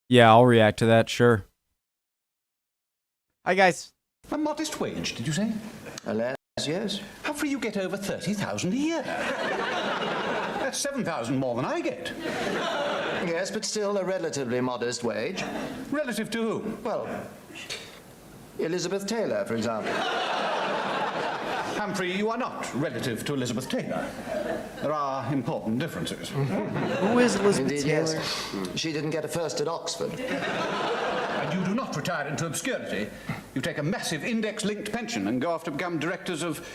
Yeah, I'll react to that, sure. Hi, guys. A modest wage, did you say? Alas, yes. Humphrey, you get over 30,000 a year. That's 7,000 more than I get. Yes, but still a relatively modest wage. Relative to who? Well, Elizabeth Taylor, for example. Humphrey, you are not relative to Elizabeth Taylor. There are important differences. Who is Elizabeth Indeed, Taylor? yes. She didn't get a first at Oxford. And you do not retire into obscurity. You take a massive index-linked pension and go off to become directors of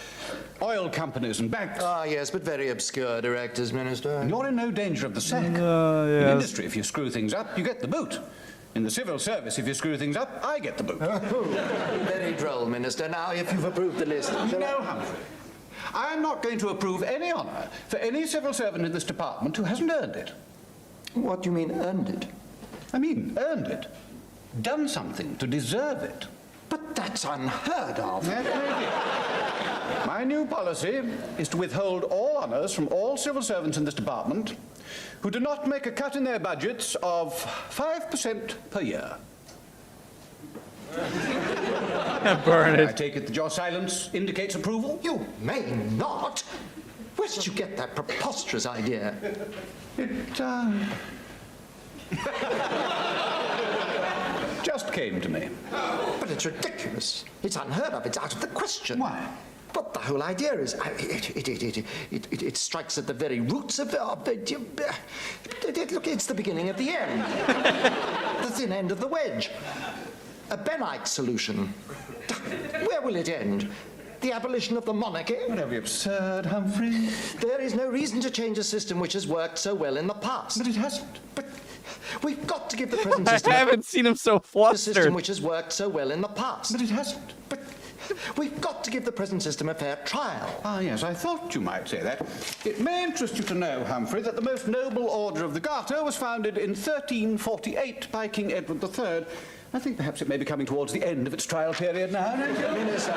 oil companies and banks. Ah, yes, but very obscure directors, Minister. And you're in no danger of the sack. In Yes. industry, if you screw things up, you get the boot. In the civil service, if you screw things up, I get the boot. Very droll, Minister. Now, if you've approved the list... No, Humphrey. I'm not going to approve any honour for any civil servant in this department who hasn't earned it. What do you mean, earned it? I mean, earned it. Done something to deserve it. But that's unheard of. My new policy is to withhold all honours from all civil servants in this department who do not make a cut in their budgets of 5% per year. Burn I it. take it that your silence indicates approval? You may not. Where did you get that preposterous idea? It, just came to me. But it's ridiculous. It's unheard of. It's out of the question. Why? But the whole idea is, it strikes at the very roots of look, it's the beginning of the end. The thin end of the wedge. A Benite solution. Where will it end? The abolition of the monarchy? Don't be absurd, Humphrey. There is no reason to change a system which has worked so well in the past. But it hasn't. But we've got to give the present I system haven't seen him so the system flustered. which has worked so well in the past. But it hasn't. But we've got to give the present system a fair trial. Ah, yes, I thought you might say that. It may interest you to know, Humphrey, that the most noble order of the Garter was founded in 1348 by King Edward III. I think perhaps it may be coming towards the end of its trial period now. Minister,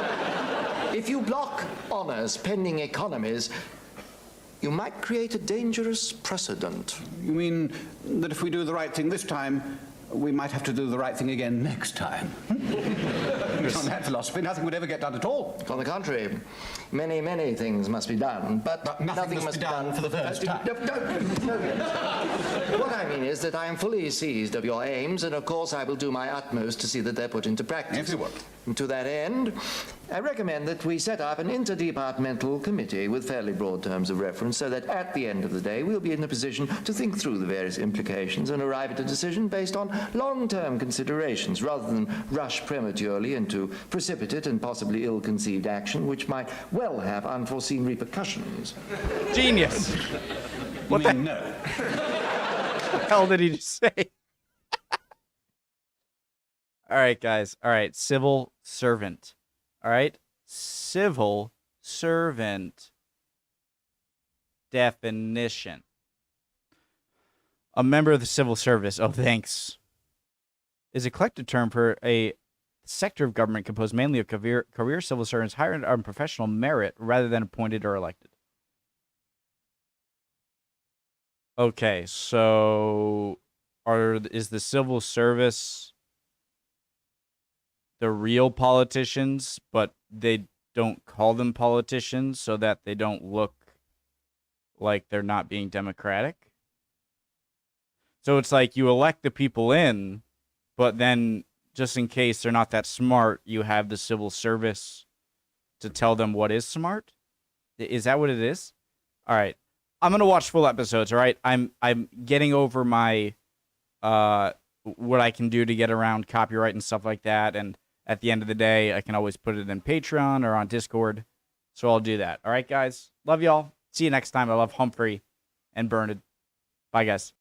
if you block honours pending economies, you might create a dangerous precedent. You mean that if we do the right thing this time, we might have to do the right thing again next time? On that philosophy, nothing would ever get done at all. On the contrary, many, many things must be done, but nothing must be done for the first time. No. What I mean is that I am fully seized of your aims, and of course I will do my utmost to see that they're put into practice. If you will. And to that end, I recommend that we set up an interdepartmental committee with fairly broad terms of reference so that at the end of the day we'll be in a position to think through the various implications and arrive at a decision based on long-term considerations rather than rush prematurely into precipitate and possibly ill-conceived action which might well have unforeseen repercussions. Genius. What the no? What the hell did he just say? All right, guys. All right, civil servant. All right, civil servant definition. A member of the civil service. Oh, thanks. Is a collective term for a sector of government composed mainly of career civil servants hired on professional merit rather than appointed or elected. Okay, so is the civil service the real politicians, but they don't call them politicians so that they don't look like they're not being democratic? So it's like you elect the people in, but then just in case they're not that smart, you have the civil service to tell them what is smart? Is that what it is? All right. I'm going to watch full episodes, all right? I'm getting over my what I can do to get around copyright and stuff like that, and at the end of the day, I can always put it in Patreon or on Discord, so I'll do that. All right, guys? Love y'all. See you next time. I love Humphrey and Bernard. Bye, guys.